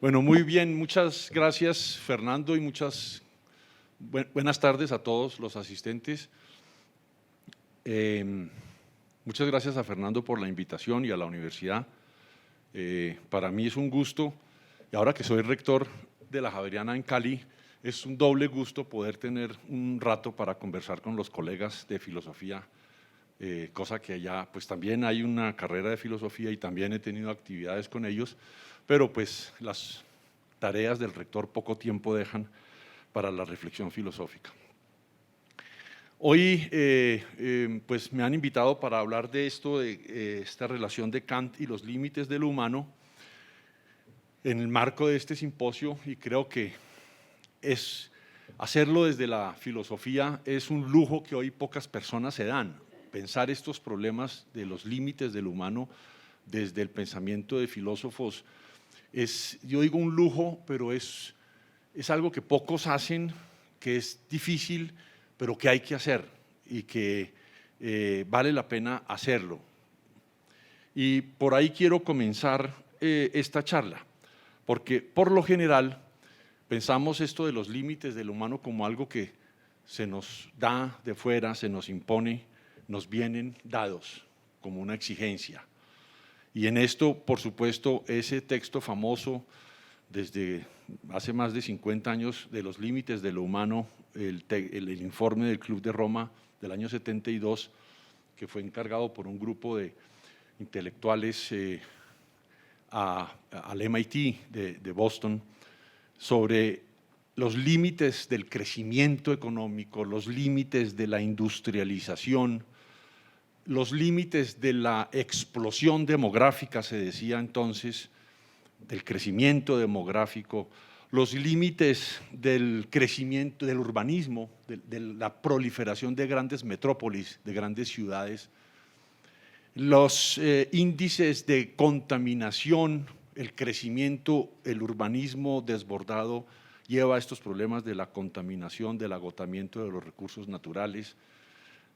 Bueno, muy bien, muchas gracias Fernando y buenas tardes a todos los asistentes. Muchas gracias a Fernando por la invitación y a la universidad. Para mí es un gusto, y ahora que soy rector de la Javeriana en Cali, es un doble gusto poder tener un rato para conversar con los colegas de filosofía, cosa que allá pues también hay una carrera de filosofía y también he tenido actividades con ellos, pero pues las tareas del rector poco tiempo dejan para la reflexión filosófica. Hoy pues me han invitado para hablar de esto, de esta relación de Kant y los límites del humano en el marco de este simposio, y creo que hacerlo desde la filosofía es un lujo que hoy pocas personas se dan. Pensar estos problemas de los límites del humano desde el pensamiento de filósofos es, yo digo un lujo, pero es algo que pocos hacen, que es difícil, pero que hay que hacer y que vale la pena hacerlo. Y por ahí quiero comenzar esta charla, porque por lo general pensamos esto de los límites del humano como algo que se nos da de fuera, se nos impone, nos vienen dados como una exigencia. Y en esto, por supuesto, ese texto famoso desde hace más de 50 años de los límites de lo humano, el informe del Club de Roma del año 72, que fue encargado por un grupo de intelectuales al MIT de Boston, sobre los límites del crecimiento económico, los límites de la industrialización, los límites de la explosión demográfica, se decía entonces, del crecimiento demográfico, los límites del crecimiento del urbanismo, de la proliferación de grandes metrópolis, de grandes ciudades, los índices de contaminación, el crecimiento, el urbanismo desbordado lleva a estos problemas de la contaminación, del agotamiento de los recursos naturales,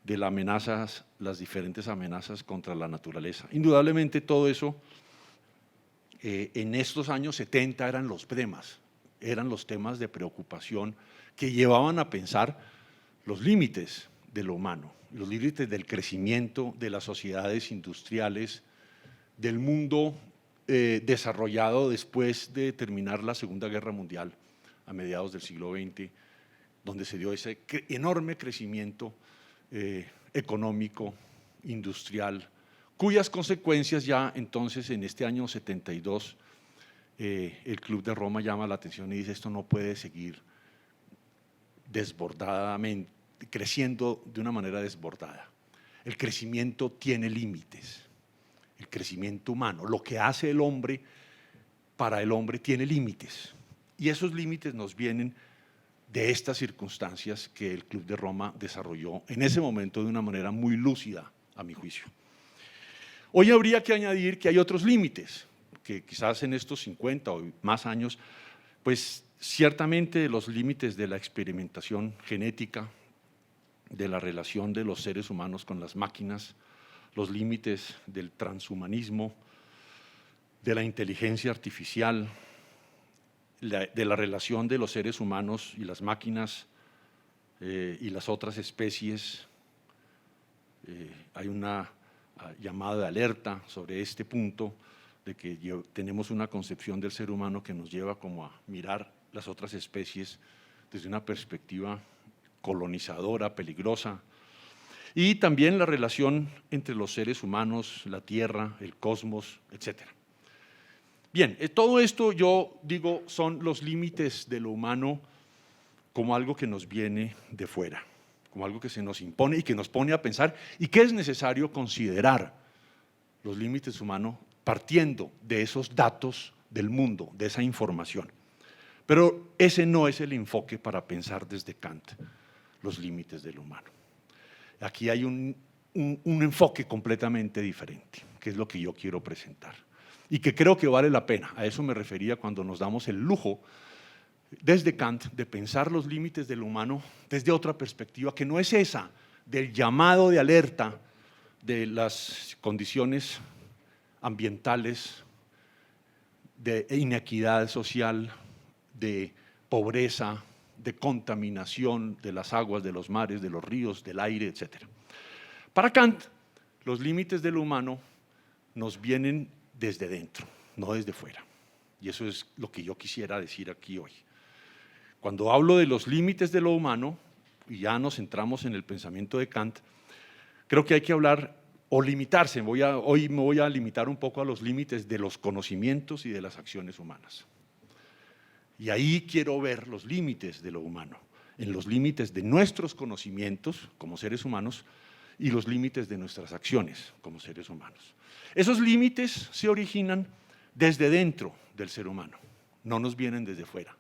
de las diferentes amenazas contra la naturaleza. Indudablemente todo eso en estos años 70 eran los temas de preocupación que llevaban a pensar los límites de lo humano, los límites del crecimiento de las sociedades industriales, del mundo desarrollado después de terminar la Segunda Guerra Mundial a mediados del siglo XX, donde se dio ese enorme crecimiento económico, industrial, cuyas consecuencias ya entonces en este año 72 el Club de Roma llama la atención y dice: esto no puede seguir desbordadamente, creciendo de una manera desbordada. El crecimiento tiene límites, el crecimiento humano, lo que hace el hombre para el hombre tiene límites, y esos límites nos vienen de estas circunstancias que el Club de Roma desarrolló en ese momento de una manera muy lúcida, a mi juicio. Hoy habría que añadir que hay otros límites, que quizás en estos 50 o más años, pues ciertamente los límites de la experimentación genética, de la relación de los seres humanos con las máquinas, los límites del transhumanismo, de la inteligencia artificial, de la relación de los seres humanos y las máquinas y las otras especies. Hay una llamada de alerta sobre este punto de que tenemos una concepción del ser humano que nos lleva como a mirar las otras especies desde una perspectiva colonizadora, peligrosa, y también la relación entre los seres humanos, la Tierra, el cosmos, etc. Bien, todo esto yo digo son los límites de lo humano como algo que nos viene de fuera, como algo que se nos impone y que nos pone a pensar, y que es necesario considerar los límites humanos partiendo de esos datos del mundo, de esa información. Pero ese no es el enfoque para pensar desde Kant los límites del humano. Aquí hay un enfoque completamente diferente, que es lo que yo quiero presentar, y que creo que vale la pena. A eso me refería cuando nos damos el lujo desde Kant de pensar los límites del humano desde otra perspectiva, que no es esa del llamado de alerta de las condiciones ambientales, de inequidad social, de pobreza, de contaminación de las aguas, de los mares, de los ríos, del aire, etc. Para Kant, los límites de lo humano nos vienen desde dentro, no desde fuera. Y eso es lo que yo quisiera decir aquí hoy. Cuando hablo de los límites de lo humano, y ya nos centramos en el pensamiento de Kant, creo que hay que hablar o limitarse. Hoy me voy a limitar un poco a los límites de los conocimientos y de las acciones humanas. Y ahí quiero ver los límites de lo humano, en los límites de nuestros conocimientos como seres humanos y los límites de nuestras acciones como seres humanos. Esos límites se originan desde dentro del ser humano, no nos vienen desde fuera.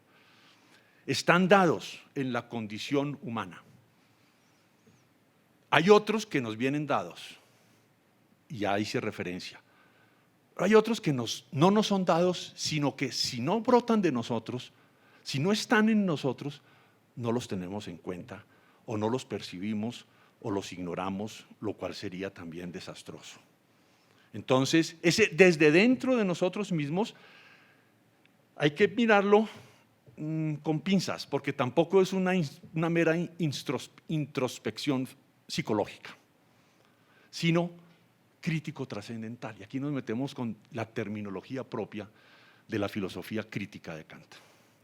Están dados en la condición humana. Hay otros que nos vienen dados, y ya hice referencia. Hay otros que no nos son dados, sino que si no brotan de nosotros, si no están en nosotros, no los tenemos en cuenta, o no los percibimos, o los ignoramos, lo cual sería también desastroso. Entonces, desde dentro de nosotros mismos, hay que mirarlo con pinzas, porque tampoco es una mera introspección psicológica, sino crítico trascendental. Y aquí nos metemos con la terminología propia de la filosofía crítica de Kant.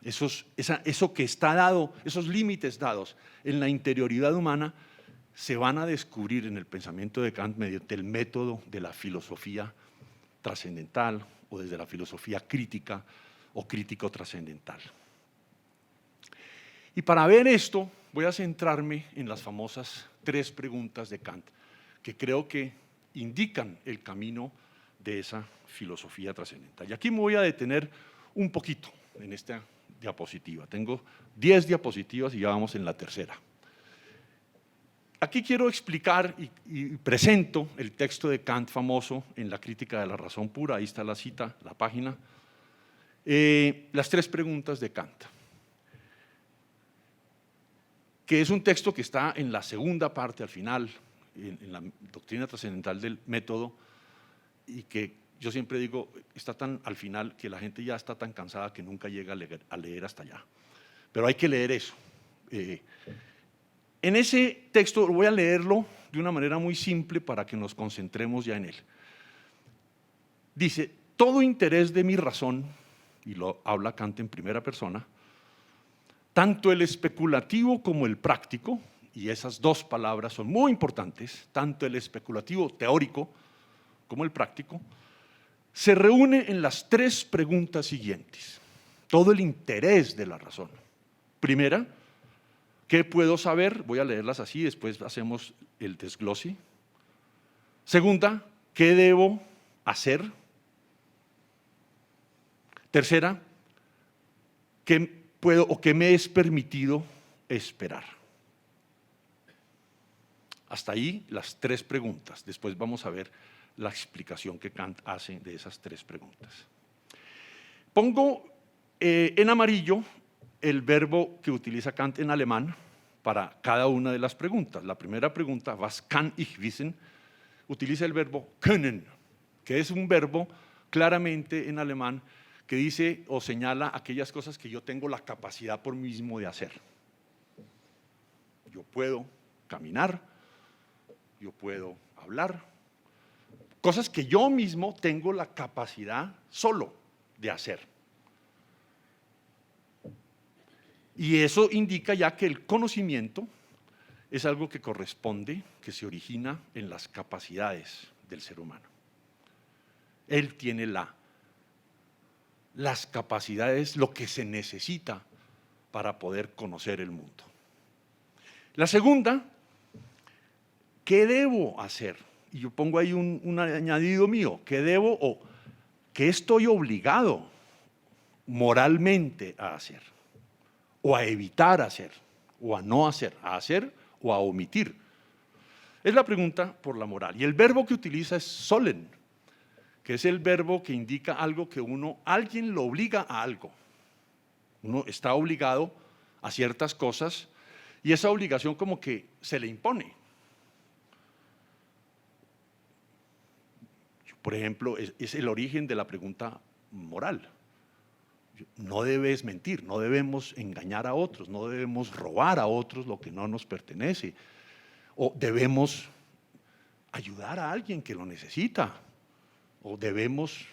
Eso que está dado, esos límites dados en la interioridad humana, se van a descubrir en el pensamiento de Kant mediante el método de la filosofía trascendental o desde la filosofía crítica o crítico trascendental. Y para ver esto, voy a centrarme en las famosas 3 preguntas de Kant, que creo que indican el camino de esa filosofía trascendental. Y aquí me voy a detener un poquito en esta diapositiva. Tengo 10 diapositivas y ya vamos en la tercera. Aquí quiero explicar y presento el texto de Kant famoso en la Crítica de la Razón Pura. Ahí está la cita, la página. Las 3 preguntas de Kant, que es un texto que está en la segunda parte al final, en la doctrina trascendental del método, y que yo siempre digo, está tan al final que la gente ya está tan cansada que nunca llega a leer hasta allá. Pero hay que leer eso. En ese texto voy a leerlo de una manera muy simple para que nos concentremos ya en él. Dice, todo interés de mi razón, y lo habla Kant en primera persona, tanto el especulativo como el práctico, y esas 2 palabras son muy importantes, tanto el especulativo teórico como el práctico, se reúne en las 3 preguntas siguientes. Todo el interés de la razón. Primera, ¿qué puedo saber? Voy a leerlas así, después hacemos el desglose. Segunda, ¿qué debo hacer? Tercera, ¿qué puedo o qué me es permitido esperar? Hasta ahí las 3 preguntas. Después vamos a ver la explicación que Kant hace de esas 3 preguntas. Pongo en amarillo el verbo que utiliza Kant en alemán para cada una de las preguntas. La primera pregunta, was kann ich wissen, utiliza el verbo können, que es un verbo claramente en alemán que dice o señala aquellas cosas que yo tengo la capacidad por mí mismo de hacer. Yo puedo caminar, yo puedo hablar, cosas que yo mismo tengo la capacidad solo de hacer. Y eso indica ya que el conocimiento es algo que corresponde, que se origina en las capacidades del ser humano. Él tiene las capacidades, lo que se necesita para poder conocer el mundo. La segunda, ¿qué debo hacer? Y yo pongo ahí un añadido mío, ¿qué debo o qué estoy obligado moralmente a hacer? O a evitar hacer, o a no hacer, a hacer o a omitir. Es la pregunta por la moral. Y el verbo que utiliza es sollen, que es el verbo que indica algo que alguien lo obliga a algo. Uno está obligado a ciertas cosas y esa obligación como que se le impone. Por ejemplo, es el origen de la pregunta moral. No debes mentir, no debemos engañar a otros, no debemos robar a otros lo que no nos pertenece, o debemos ayudar a alguien que lo necesita, o debemos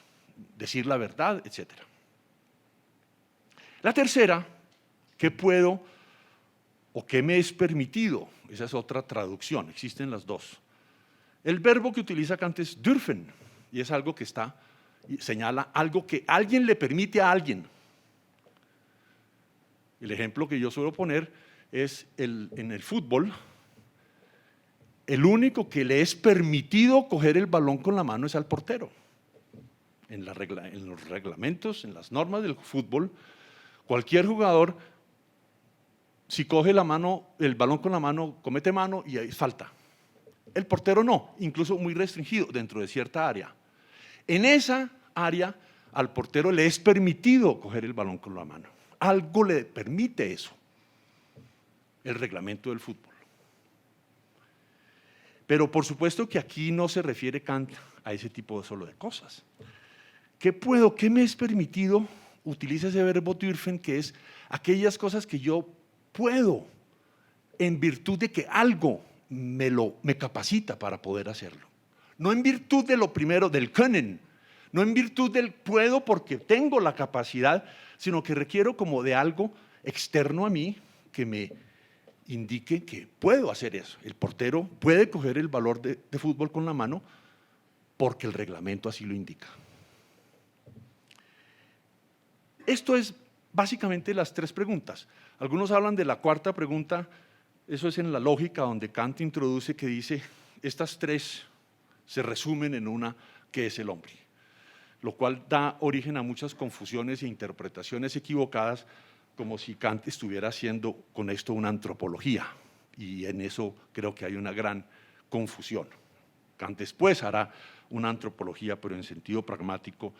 decir la verdad, etc. La tercera, ¿qué puedo o qué me es permitido? Esa es otra traducción, existen las dos. El verbo que utiliza Kant es dürfen, y es algo que señala algo que alguien le permite a alguien. El ejemplo que yo suelo poner es en el fútbol. El único que le es permitido coger el balón con la mano es al portero. En los reglamentos, en las normas del fútbol, cualquier jugador, si coge el balón con la mano, comete mano y ahí falta. El portero no, incluso muy restringido dentro de cierta área. En esa área, al portero le es permitido coger el balón con la mano. Algo le permite eso, el reglamento del fútbol. Pero por supuesto que aquí no se refiere Kant a ese tipo solo de cosas. ¿Qué me es permitido? Utiliza ese verbo dürfen, que es aquellas cosas que yo puedo en virtud de que algo me capacita para poder hacerlo. No en virtud de lo primero, del können, no en virtud del puedo porque tengo la capacidad, sino que requiero como de algo externo a mí que me indique que puedo hacer eso. El portero puede coger el balón de fútbol con la mano porque el reglamento así lo indica. Esto es básicamente las tres preguntas. Algunos hablan de la cuarta pregunta, eso es en la lógica donde Kant introduce que dice, estas tres se resumen en una, que es el hombre, lo cual da origen a muchas confusiones e interpretaciones equivocadas, como si Kant estuviera haciendo con esto una antropología, y en eso creo que hay una gran confusión. Kant después hará una antropología, pero en sentido pragmático,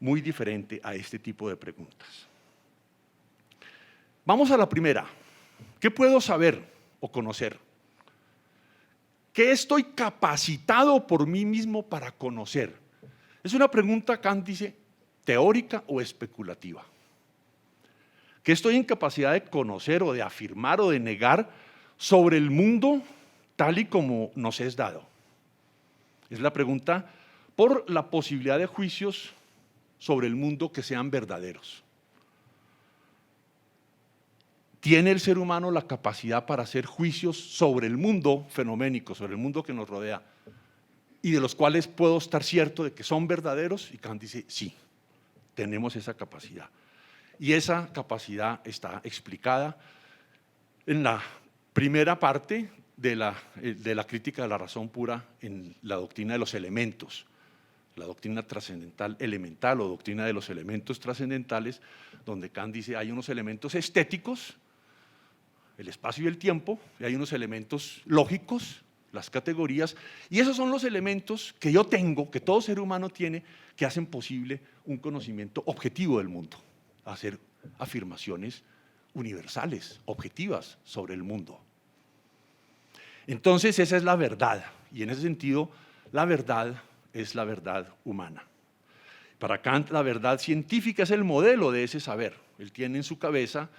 muy diferente a este tipo de preguntas. Vamos a la primera. ¿Qué puedo saber o conocer? ¿Qué estoy capacitado por mí mismo para conocer? Es una pregunta, Kant dice, teórica o especulativa. ¿Qué estoy en capacidad de conocer o de afirmar o de negar sobre el mundo tal y como nos es dado? Es la pregunta por la posibilidad de juicios sobre el mundo que sean verdaderos. ¿Tiene el ser humano la capacidad para hacer juicios sobre el mundo fenoménico, sobre el mundo que nos rodea, y de los cuales puedo estar cierto de que son verdaderos? Y Kant dice, sí, tenemos esa capacidad. Y esa capacidad está explicada en la primera parte de la crítica de la razón pura en la doctrina de los elementos, la doctrina trascendental elemental o doctrina de los elementos trascendentales, donde Kant dice hay unos elementos estéticos, el espacio y el tiempo, y hay unos elementos lógicos, las categorías, y esos son los elementos que yo tengo, que todo ser humano tiene, que hacen posible un conocimiento objetivo del mundo, hacer afirmaciones universales, objetivas sobre el mundo. Entonces esa es la verdad, y en ese sentido la verdad es la verdad humana. Para Kant la verdad científica es el modelo de ese saber. Él tiene en su cabeza,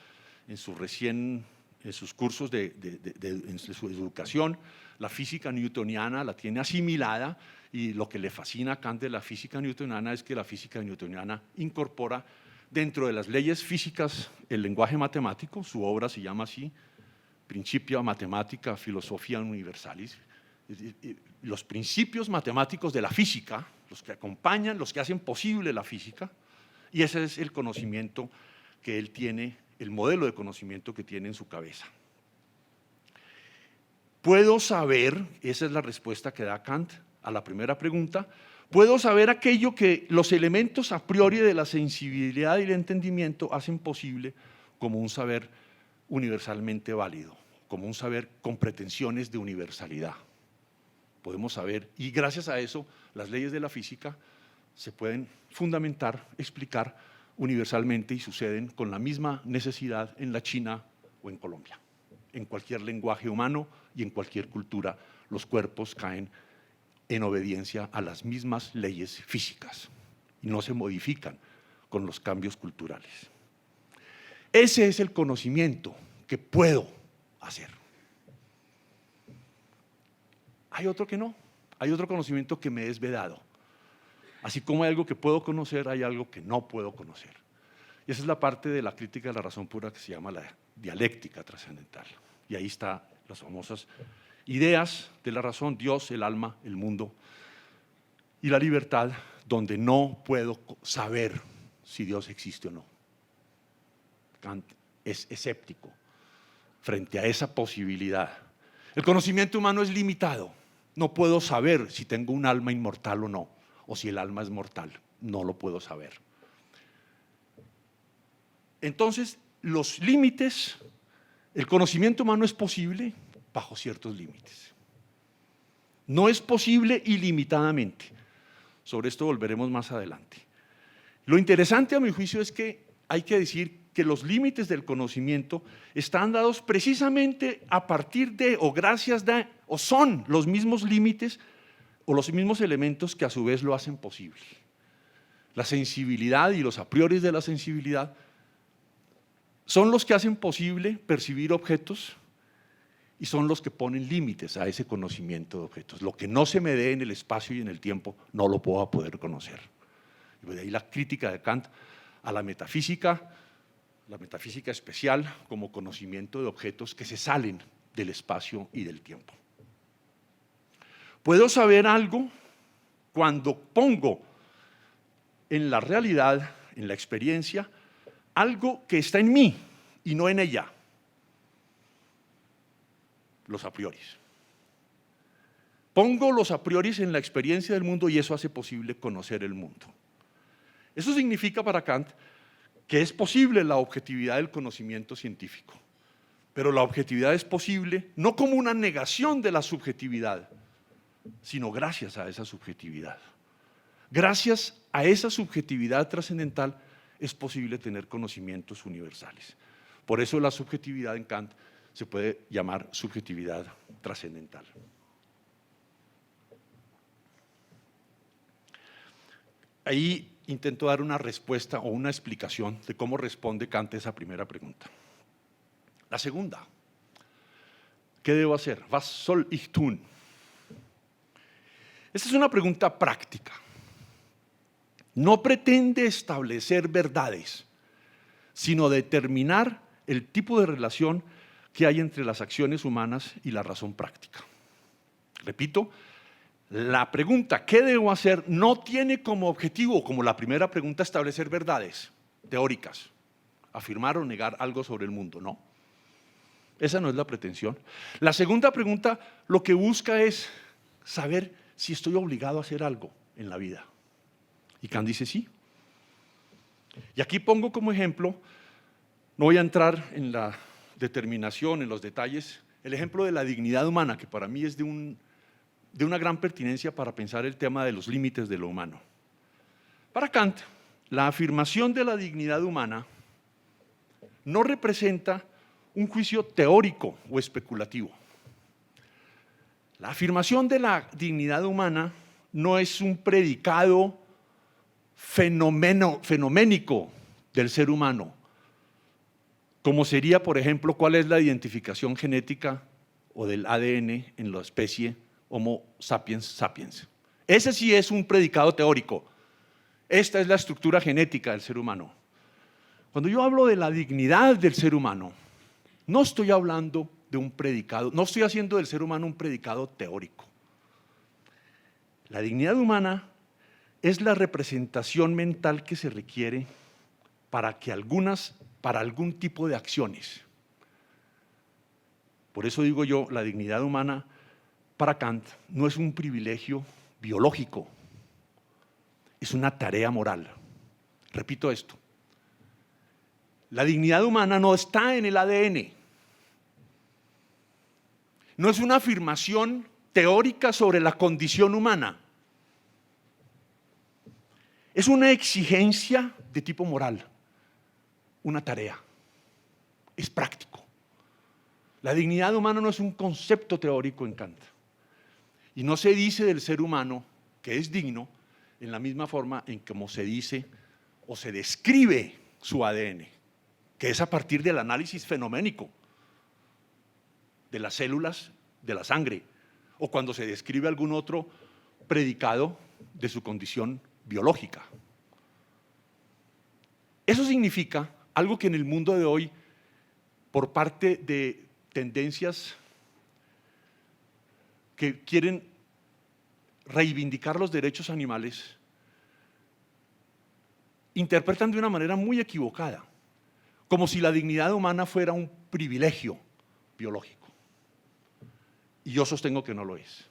en sus cursos en su educación, la física newtoniana la tiene asimilada, y lo que le fascina a Kant de la física newtoniana es que la física newtoniana incorpora dentro de las leyes físicas el lenguaje matemático. Su obra se llama así, Principia Mathematica Philosophia Universalis. Los principios matemáticos de la física, los que acompañan, los que hacen posible la física, y ese es el conocimiento que él tiene, el modelo de conocimiento que tiene en su cabeza. Puedo saber, esa es la respuesta que da Kant a la primera pregunta, puedo saber aquello que los elementos a priori de la sensibilidad y el entendimiento hacen posible como un saber universalmente válido, como un saber con pretensiones de universalidad. Podemos saber, y gracias a eso, las leyes de la física se pueden fundamentar, explicar universalmente, y suceden con la misma necesidad en la China o en Colombia. En cualquier lenguaje humano y en cualquier cultura, los cuerpos caen en obediencia a las mismas leyes físicas y no se modifican con los cambios culturales. Ese es el conocimiento que puedo hacer. Hay otro que no, hay otro conocimiento que me es vedado. Así como hay algo que puedo conocer, hay algo que no puedo conocer. Y esa es la parte de la crítica de la razón pura que se llama la dialéctica trascendental. Y ahí están las famosas ideas de la razón, Dios, el alma, el mundo y la libertad, donde no puedo saber si Dios existe o no. Kant es escéptico frente a esa posibilidad. El conocimiento humano es limitado. No puedo saber si tengo un alma inmortal o no, o si el alma es mortal. No lo puedo saber. Entonces, los límites, el conocimiento humano es posible bajo ciertos límites. No es posible ilimitadamente. Sobre esto volveremos más adelante. Lo interesante a mi juicio es que hay que decir que los límites del conocimiento están dados precisamente a partir de o gracias a o son los mismos límites o los mismos elementos que a su vez lo hacen posible. La sensibilidad y los a priori de la sensibilidad son los que hacen posible percibir objetos y son los que ponen límites a ese conocimiento de objetos. Lo que no se me dé en el espacio y en el tiempo no lo puedo poder conocer. Y de ahí la crítica de Kant a la metafísica especial como conocimiento de objetos que se salen del espacio y del tiempo. Puedo saber algo cuando pongo en la realidad, en la experiencia, algo que está en mí y no en ella. Los a priori. Pongo los a priori en la experiencia del mundo y eso hace posible conocer el mundo. Eso significa para Kant que es posible la objetividad del conocimiento científico, pero la objetividad es posible no como una negación de la subjetividad, sino gracias a esa subjetividad. Gracias a esa subjetividad trascendental es posible tener conocimientos universales. Por eso la subjetividad en Kant se puede llamar subjetividad trascendental. Ahí intento dar una respuesta o una explicación de cómo responde Kant a esa primera pregunta. La segunda, ¿qué debo hacer? Was soll ich tun? Esta es una pregunta práctica. No pretende establecer verdades, sino determinar el tipo de relación que hay entre las acciones humanas y la razón práctica. Repito, la pregunta ¿qué debo hacer? No tiene como objetivo, como la primera pregunta, establecer verdades teóricas, afirmar o negar algo sobre el mundo, no. Esa no es la pretensión. La segunda pregunta lo que busca es saber si estoy obligado a hacer algo en la vida. Y Kant dice sí. Y aquí pongo como ejemplo, no voy a entrar en la determinación, en los detalles, el ejemplo de la dignidad humana, que para mí es de una gran pertinencia para pensar el tema de los límites de lo humano. Para Kant, la afirmación de la dignidad humana no representa un juicio teórico o especulativo. La afirmación de la dignidad humana no es un predicado fenoménico del ser humano, como sería, por ejemplo, cuál es la identificación genética o del ADN en la especie Homo sapiens sapiens. Ese sí es un predicado teórico. Esta es la estructura genética del ser humano. Cuando yo hablo de la dignidad del ser humano, no estoy hablando de un predicado, no estoy haciendo del ser humano un predicado teórico. La dignidad humana es la representación mental que se requiere para algún tipo de acciones. Por eso digo yo, la dignidad humana para Kant no es un privilegio biológico, es una tarea moral. Repito esto, la dignidad humana no está en el ADN, no es una afirmación teórica sobre la condición humana, es una exigencia de tipo moral, una tarea, es práctico. La dignidad humana no es un concepto teórico en Kant. Y no se dice del ser humano que es digno en la misma forma en como se dice o se describe su ADN, que es a partir del análisis fenoménico de las células de la sangre, o cuando se describe algún otro predicado de su condición biológica. Eso significa algo que en el mundo de hoy, por parte de tendencias que quieren reivindicar los derechos animales, interpretan de una manera muy equivocada, como si la dignidad humana fuera un privilegio biológico. Y yo sostengo que no lo es.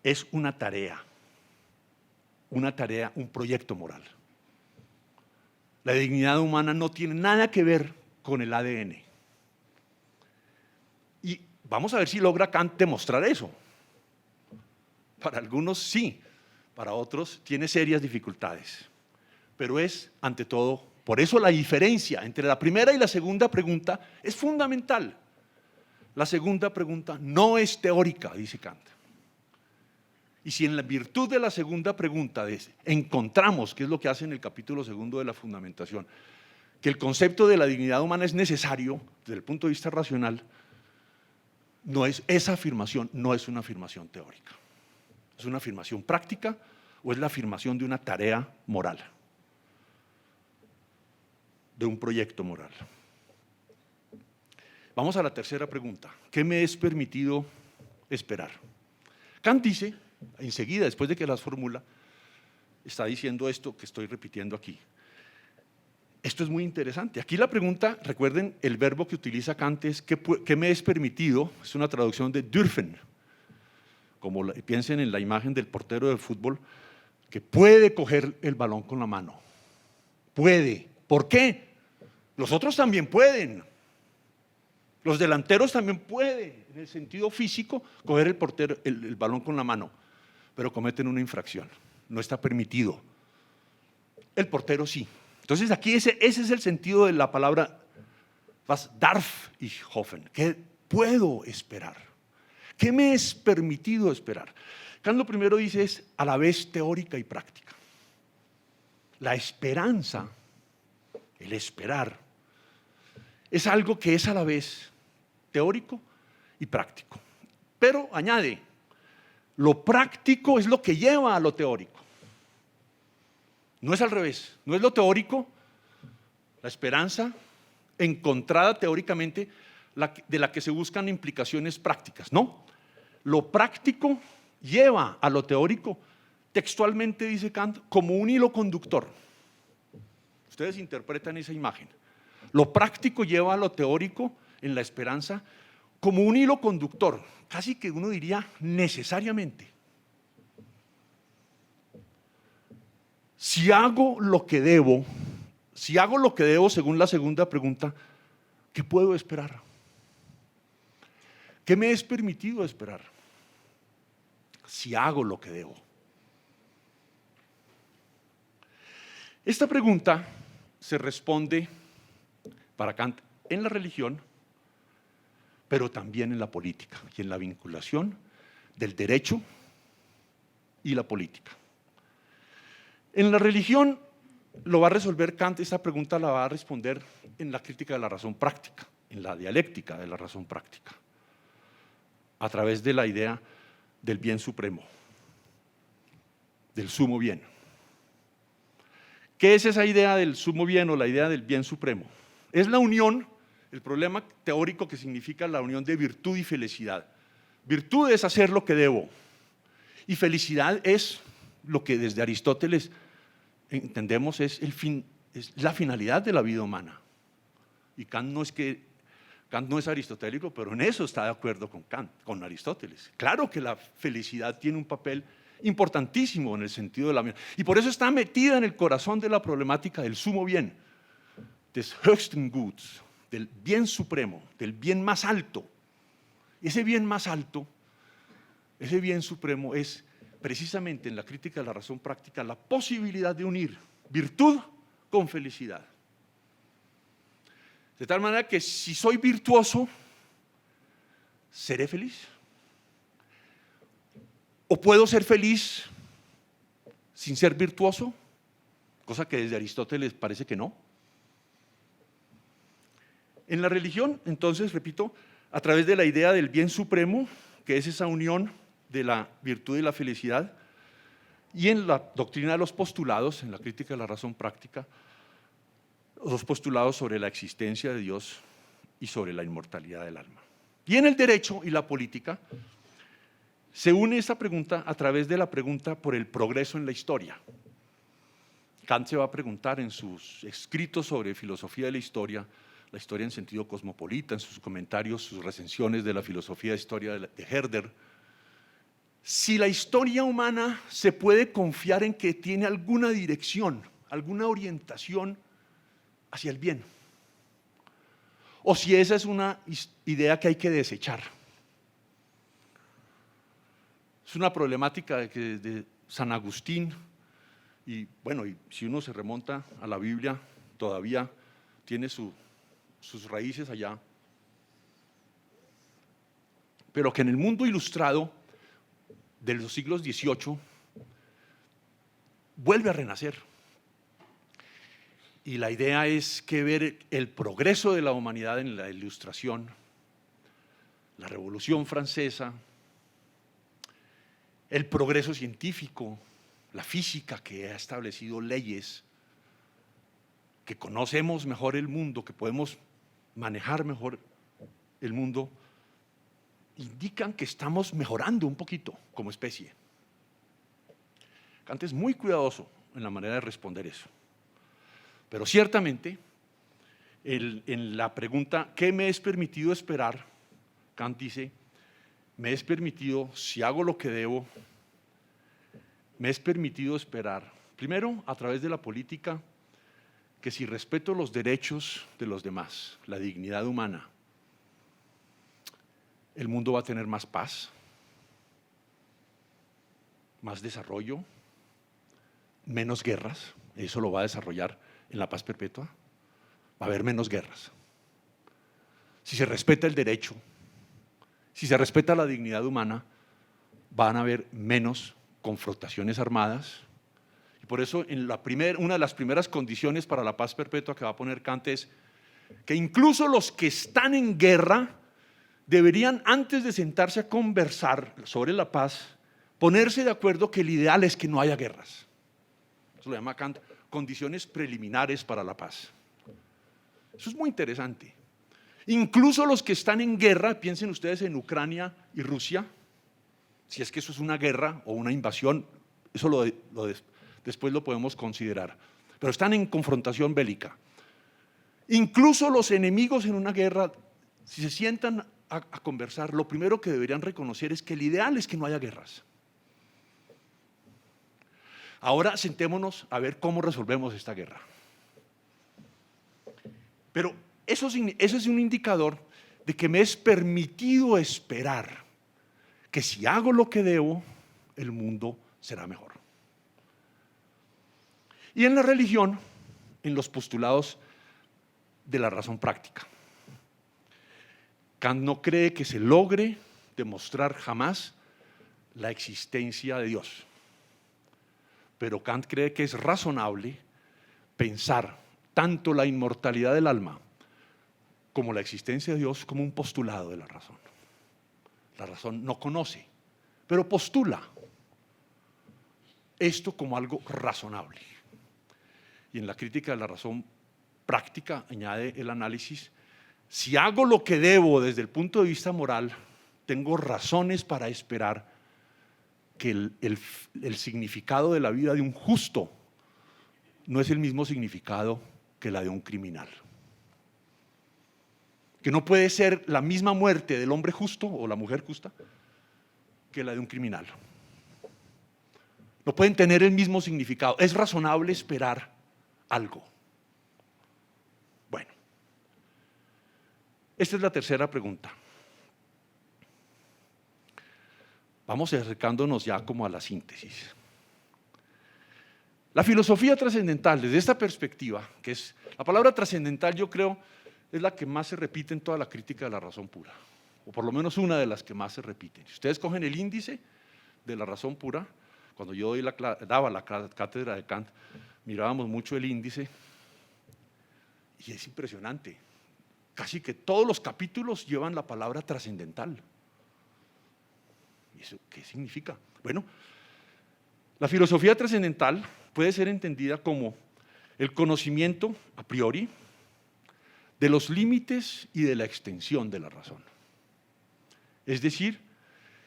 Es una tarea, un proyecto moral. La dignidad humana no tiene nada que ver con el ADN. Y vamos a ver si logra Kant demostrar eso. Para algunos sí, para otros tiene serias dificultades. Pero es, ante todo, por eso la diferencia entre la primera y la segunda pregunta es fundamental. La segunda pregunta no es teórica, dice Kant. Y si en la virtud de la segunda pregunta encontramos, que es lo que hace en el capítulo segundo de la Fundamentación, que el concepto de la dignidad humana es necesario desde el punto de vista racional, esa afirmación no es una afirmación teórica. ¿Es una afirmación práctica o es la afirmación de una tarea moral? De un proyecto moral. Vamos a la tercera pregunta. ¿Qué me es permitido esperar? Kant dice, enseguida, después de que las formula, está diciendo esto que estoy repitiendo aquí. Esto es muy interesante. Aquí la pregunta, recuerden, el verbo que utiliza Kant es ¿qué me es permitido? Es una traducción de dürfen. Como piensen en la imagen del portero de fútbol que puede coger el balón con la mano. Puede. ¿Por qué? Los otros también pueden. Los delanteros también pueden, en el sentido físico, coger el balón con la mano, pero cometen una infracción. No está permitido. El portero sí. Entonces aquí ese es el sentido de la palabra was darf ich hoffen. ¿Qué puedo esperar? ¿Qué me es permitido esperar? Kant lo primero dice es a la vez teórica y práctica. La esperanza, el esperar, es algo que es a la vez teórico y práctico. Pero añade, lo práctico es lo que lleva a lo teórico. No es al revés, no es lo teórico, la esperanza encontrada teóricamente de la que se buscan implicaciones prácticas, no. Lo práctico lleva a lo teórico, textualmente dice Kant, como un hilo conductor. Ustedes interpretan esa imagen. Lo práctico lleva a lo teórico en la esperanza como un hilo conductor, casi que uno diría necesariamente. Si hago lo que debo según la segunda pregunta, ¿qué puedo esperar? ¿Qué me es permitido esperar? Si hago lo que debo. Esta pregunta se responde para Kant en la religión, pero también en la política y en la vinculación del derecho y la política. En la religión lo va a resolver Kant, esta pregunta la va a responder en la crítica de la razón práctica, en la dialéctica de la razón práctica, a través de la idea del bien supremo, del sumo bien. ¿Qué es esa idea del sumo bien o la idea del bien supremo? Es la unión, el problema teórico que significa la unión de virtud y felicidad. Virtud es hacer lo que debo y felicidad es lo que desde Aristóteles entendemos es la finalidad de la vida humana. Y Kant no es aristotélico, pero en eso está de acuerdo con Aristóteles. Claro que la felicidad tiene un papel importantísimo en el sentido de la vida. Y por eso está metida en el corazón de la problemática del sumo bien, des höchsten Guts, del bien supremo, del bien más alto. Y ese bien más alto, ese bien supremo es precisamente en la crítica de la razón práctica la posibilidad de unir virtud con felicidad. De tal manera que si soy virtuoso, ¿seré feliz? ¿O puedo ser feliz sin ser virtuoso? cosa que desde Aristóteles parece que no. En la religión, entonces, repito, a través de la idea del bien supremo, que es esa unión de la virtud y la felicidad, y en la doctrina de los postulados, en la crítica de la razón práctica, los postulados sobre la existencia de Dios y sobre la inmortalidad del alma. Y en el derecho y la política se une esta pregunta a través de la pregunta por el progreso en la historia. Kant se va a preguntar en sus escritos sobre filosofía de la historia en sentido cosmopolita, en sus comentarios, sus recensiones de la filosofía de historia de Herder, si la historia humana se puede confiar en que tiene alguna dirección, alguna orientación hacia el bien, o si esa es una idea que hay que desechar. Es una problemática de que desde San Agustín, y bueno, y si uno se remonta a la Biblia, todavía tiene sus raíces allá, pero que en el mundo ilustrado de los siglos XVIII vuelve a renacer. Y la idea es que ver el progreso de la humanidad en la Ilustración, la Revolución Francesa, el progreso científico, la física que ha establecido leyes, que conocemos mejor el mundo, que podemos manejar mejor el mundo, indican que estamos mejorando un poquito como especie. Kant es muy cuidadoso en la manera de responder eso. Pero ciertamente, en la pregunta, ¿qué me es permitido esperar? Kant dice, me es permitido, si hago lo que debo, me es permitido esperar, primero, a través de la política, que si respeto los derechos de los demás, la dignidad humana, el mundo va a tener más paz, más desarrollo, menos guerras, eso lo va a desarrollar en la paz perpetua, va a haber menos guerras. Si se respeta el derecho, si se respeta la dignidad humana, van a haber menos confrontaciones armadas. Y por eso una de las primeras condiciones para la paz perpetua que va a poner Kant es que incluso los que están en guerra deberían, antes de sentarse a conversar sobre la paz, ponerse de acuerdo que el ideal es que no haya guerras. Eso lo llama Kant condiciones preliminares para la paz. Eso es muy interesante. Incluso los que están en guerra, piensen ustedes en Ucrania y Rusia, si es que eso es una guerra o una invasión, eso después lo podemos considerar, pero están en confrontación bélica. Incluso los enemigos en una guerra, si se sientan a conversar, lo primero que deberían reconocer es que el ideal es que no haya guerras. Ahora sentémonos a ver cómo resolvemos esta guerra. Pero eso es un indicador de que me es permitido esperar que si hago lo que debo, el mundo será mejor. Y en la religión, en los postulados de la razón práctica, Kant no cree que se logre demostrar jamás la existencia de Dios. Pero Kant cree que es razonable pensar tanto la inmortalidad del alma como la existencia de Dios como un postulado de la razón. La razón no conoce, pero postula esto como algo razonable. Y en la crítica de la razón práctica añade el análisis: si hago lo que debo desde el punto de vista moral, tengo razones para esperar que el significado de la vida de un justo no es el mismo significado que la de un criminal. Que no puede ser la misma muerte del hombre justo o la mujer justa que la de un criminal. No pueden tener el mismo significado. Es razonable esperar algo. Bueno, esta es la tercera pregunta. Vamos acercándonos ya como a la síntesis. La filosofía trascendental, desde esta perspectiva, que es la palabra trascendental, yo creo, es la que más se repite en toda la crítica de la razón pura, o por lo menos una de las que más se repiten. Si ustedes cogen el índice de la razón pura, cuando yo daba la cátedra de Kant, mirábamos mucho el índice y es impresionante. Casi que todos los capítulos llevan la palabra trascendental. ¿Y eso qué significa? Bueno, la filosofía trascendental puede ser entendida como el conocimiento a priori de los límites y de la extensión de la razón. Es decir,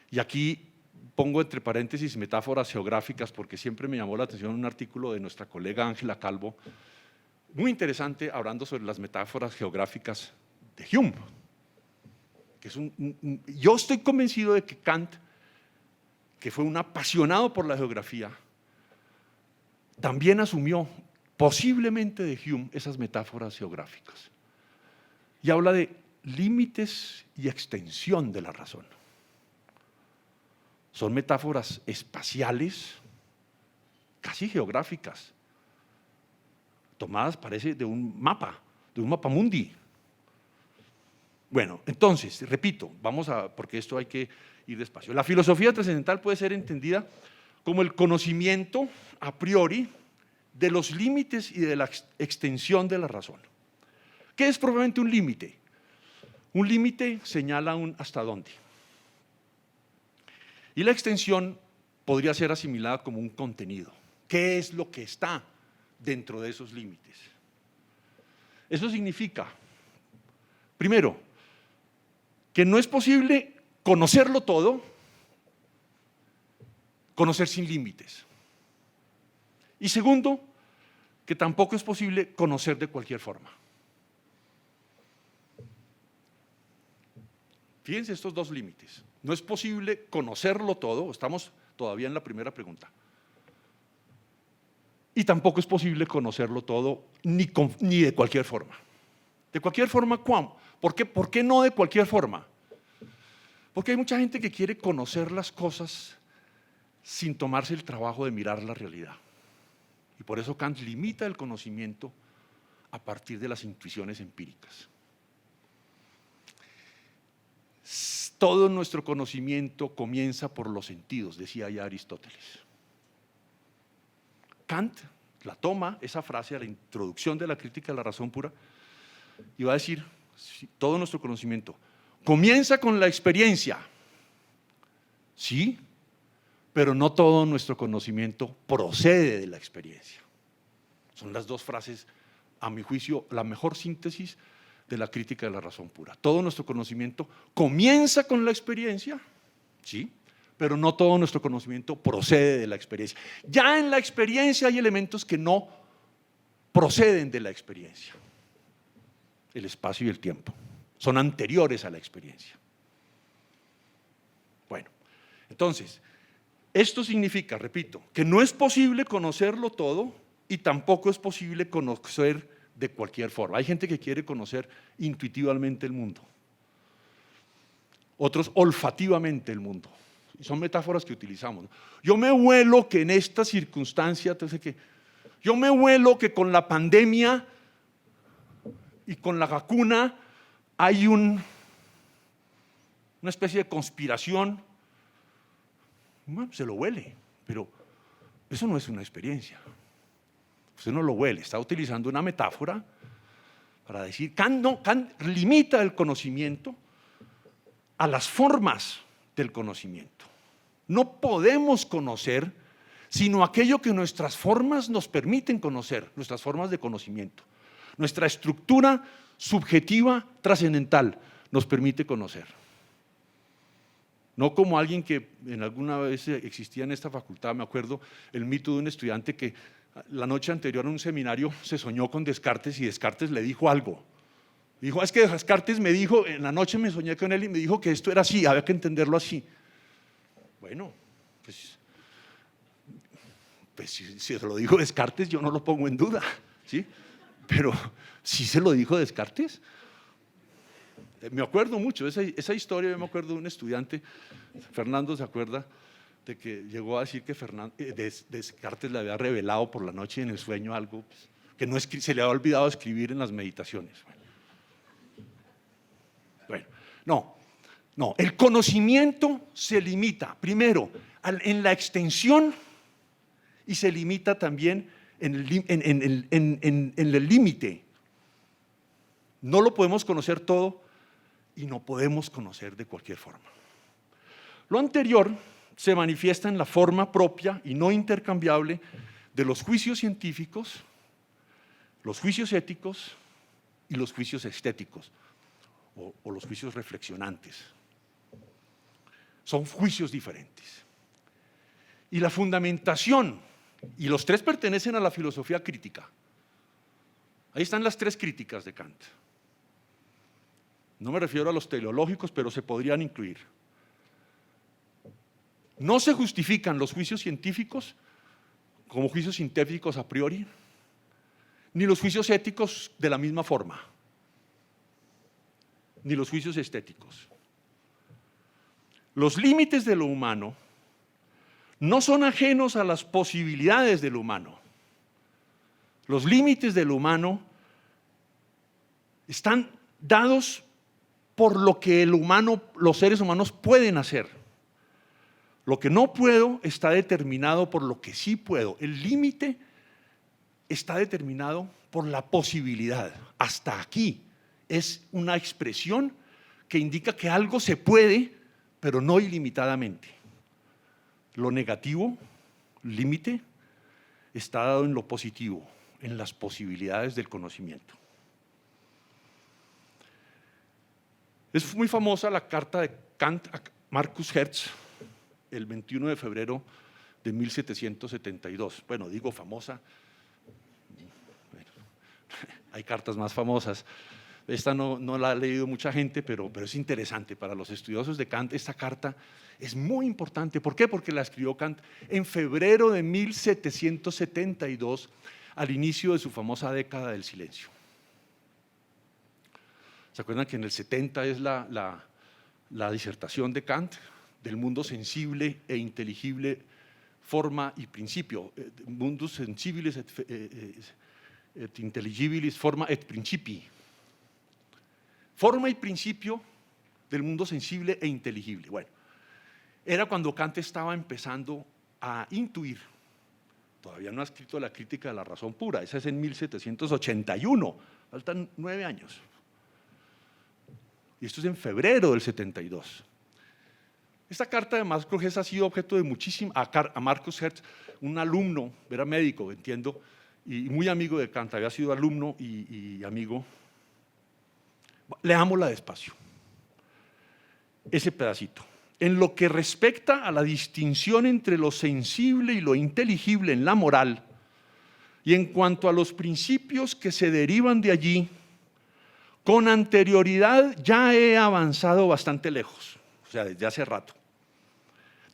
y aquí pongo entre paréntesis metáforas geográficas porque siempre me llamó la atención un artículo de nuestra colega Ángela Calvo, muy interesante, hablando sobre las metáforas geográficas de Hume. Que yo estoy convencido de que Kant, que fue un apasionado por la geografía, también asumió posiblemente de Hume esas metáforas geográficas. Y habla de límites y extensión de la razón. Son metáforas espaciales, casi geográficas, tomadas, parece, de un mapa mundi. Bueno, entonces, repito, porque esto hay que ir despacio. La filosofía trascendental puede ser entendida como el conocimiento a priori de los límites y de la extensión de la razón. ¿Qué es propiamente un límite? Un límite señala un hasta dónde. Y la extensión podría ser asimilada como un contenido. ¿Qué es lo que está dentro de esos límites? Eso significa, primero, que no es posible conocerlo todo, conocer sin límites. Y segundo, que tampoco es posible conocer de cualquier forma. Fíjense estos dos límites. No es posible conocerlo todo, estamos todavía en la primera pregunta. Y tampoco es posible conocerlo todo ni de cualquier forma. ¿De cualquier forma cómo? ¿Por qué no de cualquier forma? Porque hay mucha gente que quiere conocer las cosas sin tomarse el trabajo de mirar la realidad. Y por eso Kant limita el conocimiento a partir de las intuiciones empíricas. Todo nuestro conocimiento comienza por los sentidos, decía ya Aristóteles. Kant la toma, esa frase, a la introducción de la crítica de la razón pura, y va a decir, todo nuestro conocimiento comienza con la experiencia, sí, pero no todo nuestro conocimiento procede de la experiencia. Son las dos frases, a mi juicio, la mejor síntesis de la crítica de la razón pura. Todo nuestro conocimiento comienza con la experiencia, sí, pero no todo nuestro conocimiento procede de la experiencia. Ya en la experiencia hay elementos que no proceden de la experiencia. El espacio y el tiempo son anteriores a la experiencia. Bueno, entonces, esto significa, repito, que no es posible conocerlo todo y tampoco es posible conocer de cualquier forma. Hay gente que quiere conocer intuitivamente el mundo, otros olfativamente el mundo. Y son metáforas que utilizamos. Yo me huelo que en esta circunstancia, yo me huelo que con la pandemia y con la vacuna hay una especie de conspiración. Bueno, se lo huele, pero eso no es una experiencia. Usted no lo huele, está utilizando una metáfora para decir, Kant limita el conocimiento a las formas del conocimiento. No podemos conocer sino aquello que nuestras formas nos permiten conocer, nuestras formas de conocimiento. Nuestra estructura subjetiva trascendental nos permite conocer. No como alguien que en alguna vez existía en esta facultad, me acuerdo el mito de un estudiante que la noche anterior a un seminario se soñó con Descartes y Descartes le dijo algo. Dijo, es que Descartes me dijo, en la noche me soñé con él y me dijo que esto era así, había que entenderlo así. Bueno, pues si se lo dijo Descartes yo no lo pongo en duda, ¿sí? Pero si se lo dijo Descartes. Me acuerdo mucho, esa historia, yo me acuerdo de un estudiante, Fernando se acuerda, de que llegó a decir que Descartes le había revelado por la noche en el sueño algo que se le había olvidado escribir en las meditaciones. Bueno, no, el conocimiento se limita, primero, en la extensión y se limita también en el límite. No lo podemos conocer todo y no podemos conocer de cualquier forma. Lo anterior se manifiesta en la forma propia y no intercambiable de los juicios científicos, los juicios éticos y los juicios estéticos o los juicios reflexionantes. Son juicios diferentes. Y la fundamentación, y los tres pertenecen a la filosofía crítica. Ahí están las tres críticas de Kant. No me refiero a los teleológicos, pero se podrían incluir. No se justifican los juicios científicos como juicios sintéticos a priori, ni los juicios éticos de la misma forma, ni los juicios estéticos. Los límites de lo humano no son ajenos a las posibilidades de lo humano. Los límites de lo humano están dados por lo que los seres humanos pueden hacer. Lo que no puedo está determinado por lo que sí puedo. El límite está determinado por la posibilidad. Hasta aquí es una expresión que indica que algo se puede, pero no ilimitadamente. Lo negativo, límite, está dado en lo positivo, en las posibilidades del conocimiento. Es muy famosa la carta de Kant a Marcus Hertz, el 21 de febrero de 1772. Bueno, digo famosa, hay cartas más famosas. Esta no la ha leído mucha gente, pero es interesante. Para los estudiosos de Kant, esta carta es muy importante. ¿Por qué? Porque la escribió Kant en febrero de 1772, al inicio de su famosa década del silencio. ¿Se acuerdan que en el 70 es la disertación de Kant del mundo sensible e inteligible, forma y principio? Mundus sensibilis et intelligibilis, forma et principi. Forma y principio del mundo sensible e inteligible. Bueno, era cuando Kant estaba empezando a intuir. Todavía no ha escrito la crítica de la razón pura, esa es en 1781, faltan 9 años. Y esto es en febrero del 72. Esta carta de Marcus Hertz ha sido objeto de muchísimo. A Marcus Hertz, un alumno, era médico, entiendo, y muy amigo de Kant, había sido alumno y amigo. Leámosla despacio, ese pedacito. En lo que respecta a la distinción entre lo sensible y lo inteligible en la moral, y en cuanto a los principios que se derivan de allí, con anterioridad ya he avanzado bastante lejos, o sea, desde hace rato.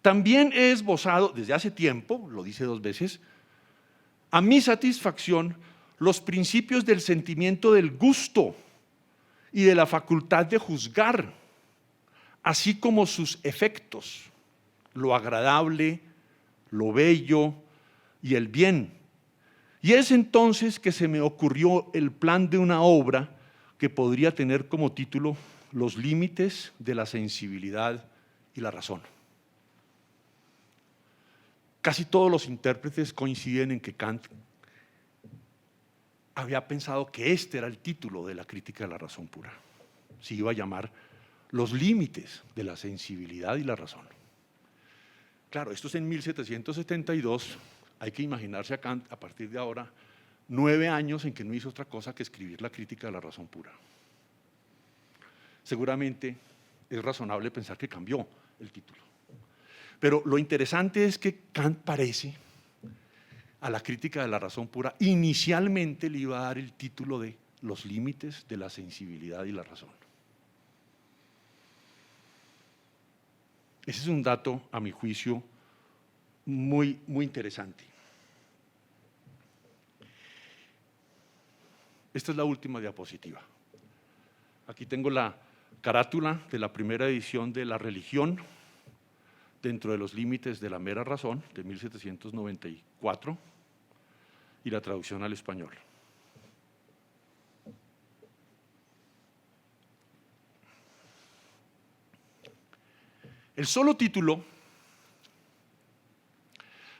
También he esbozado, desde hace tiempo, lo dice 2 veces, a mi satisfacción, los principios del sentimiento del gusto y de la facultad de juzgar, así como sus efectos, lo agradable, lo bello y el bien. Y es entonces que se me ocurrió el plan de una obra que podría tener como título Los límites de la sensibilidad y la razón. Casi todos los intérpretes coinciden en que Kant había pensado que este era el título de la crítica de la razón pura. Se iba a llamar Los límites de la sensibilidad y la razón. Claro, esto es en 1772, hay que imaginarse a Kant a partir de ahora 9 años en que no hizo otra cosa que escribir la crítica de la razón pura. Seguramente es razonable pensar que cambió el título. Pero lo interesante es que Kant parece, a la crítica de la razón pura, inicialmente le iba a dar el título de Los límites de la sensibilidad y la razón. Ese es un dato, a mi juicio, muy, muy interesante. Esta es la última diapositiva. Aquí tengo la carátula de la primera edición de La religión dentro de los límites de la mera razón, de 1794, y la traducción al español. El solo título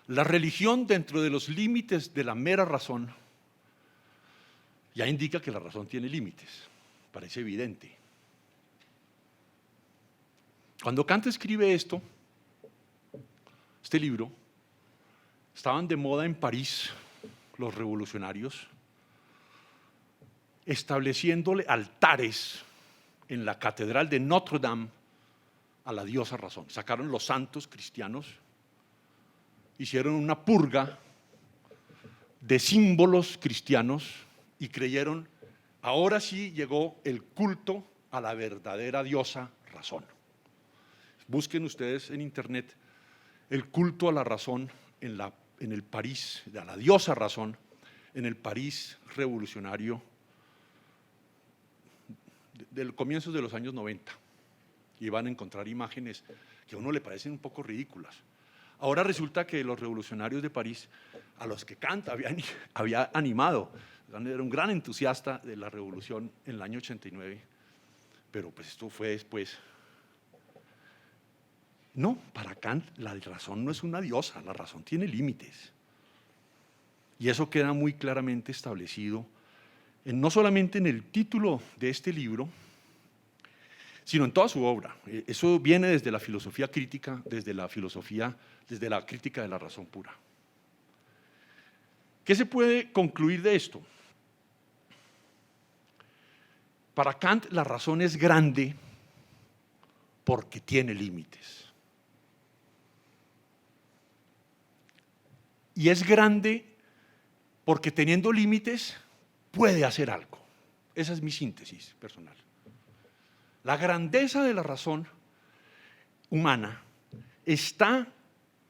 La religión, dentro de los límites de la mera razón, ya indica que la razón tiene límites, parece evidente. Cuando Kant escribe este libro, estaban de moda en París los revolucionarios, estableciéndole altares en la catedral de Notre Dame a la diosa razón. Sacaron los santos cristianos, hicieron una purga de símbolos cristianos y creyeron, ahora sí llegó el culto a la verdadera diosa razón. Busquen ustedes en internet el culto a la razón en el París, a la diosa razón, en el París revolucionario del comienzo de los años 90. Y van a encontrar imágenes que a uno le parecen un poco ridículas. Ahora resulta que los revolucionarios de París, a los que Kant había animado, era un gran entusiasta de la revolución en el año 89, pero pues esto fue después. No, para Kant la razón no es una diosa, la razón tiene límites. Y eso queda muy claramente establecido, no solamente en el título de este libro, sino en toda su obra. Eso viene desde la filosofía crítica, desde la crítica de la razón pura. ¿Qué se puede concluir de esto? Para Kant la razón es grande porque tiene límites. Y es grande porque teniendo límites puede hacer algo. Esa es mi síntesis personal. La grandeza de la razón humana está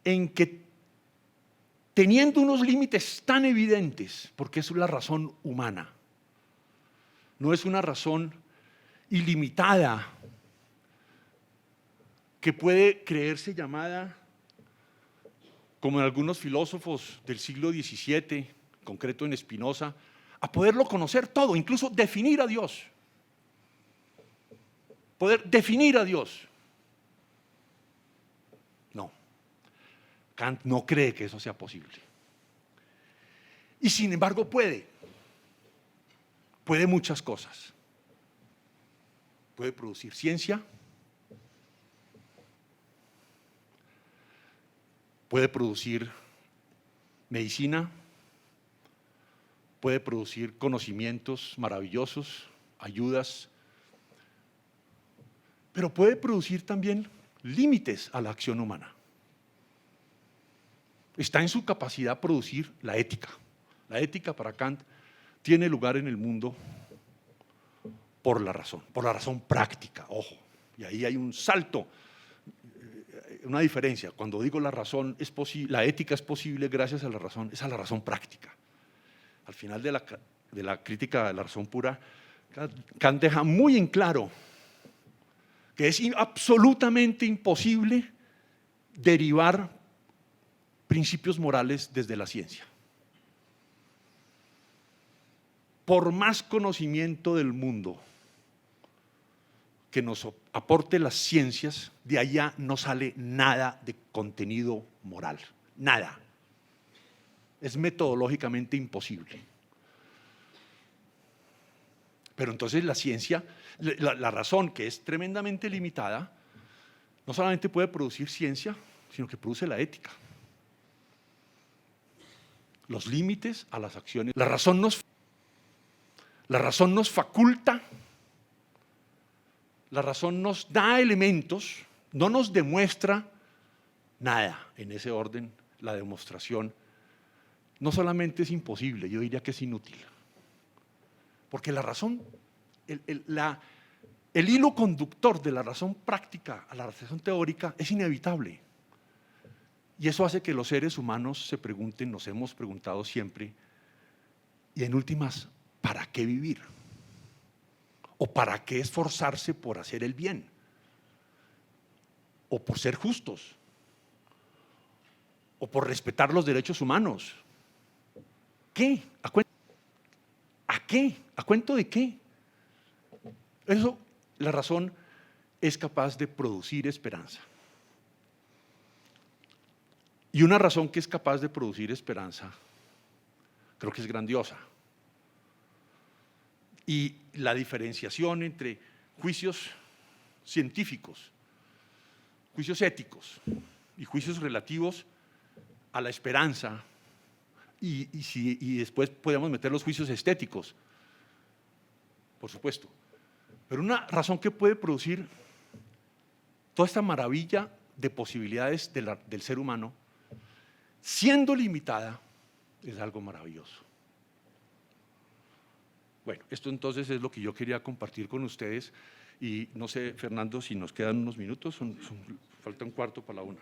en que, teniendo unos límites tan evidentes, porque es la razón humana, no es una razón ilimitada que puede creerse llamada, como en algunos filósofos del siglo XVII, en concreto en Spinoza, a poderlo conocer todo, incluso definir a Dios. Poder definir a Dios. No, Kant no cree que eso sea posible. Y sin embargo puede muchas cosas. Puede producir ciencia, puede producir medicina, puede producir conocimientos maravillosos, ayudas, pero puede producir también límites a la acción humana. Está en su capacidad producir la ética. La ética para Kant tiene lugar en el mundo por la razón práctica, ojo. Y ahí hay un salto, una diferencia. Cuando digo la razón es posible, la ética es posible gracias a la razón, es a la razón práctica. Al final de la crítica de la razón pura, Kant deja muy en claro que es absolutamente imposible derivar principios morales desde la ciencia. Por más conocimiento del mundo que nos aporte las ciencias, de allá no sale nada de contenido moral, nada. Es metodológicamente imposible. Pero entonces la ciencia, la razón, que es tremendamente limitada, no solamente puede producir ciencia, sino que produce la ética. Los límites a las acciones. La razón nos faculta, la razón nos da elementos, no nos demuestra nada en ese orden. La demostración no solamente es imposible, yo diría que es inútil. Porque la razón, el hilo conductor de la razón práctica a la razón teórica es inevitable. Y eso hace que los seres humanos se pregunten, nos hemos preguntado siempre, y en últimas, ¿para qué vivir? ¿O para qué esforzarse por hacer el bien? ¿O por ser justos? ¿O por respetar los derechos humanos? ¿Qué? ¿A qué? ¿A cuento de qué? Eso, la razón es capaz de producir esperanza. Y una razón que es capaz de producir esperanza, creo que es grandiosa. Y la diferenciación entre juicios científicos, juicios éticos y juicios relativos a la esperanza, y después podemos meter los juicios estéticos, por supuesto. Pero una razón que puede producir toda esta maravilla de posibilidades del ser humano, siendo limitada, es algo maravilloso. Bueno, esto entonces es lo que yo quería compartir con ustedes y no sé, Fernando, si nos quedan unos minutos, falta un cuarto para la una.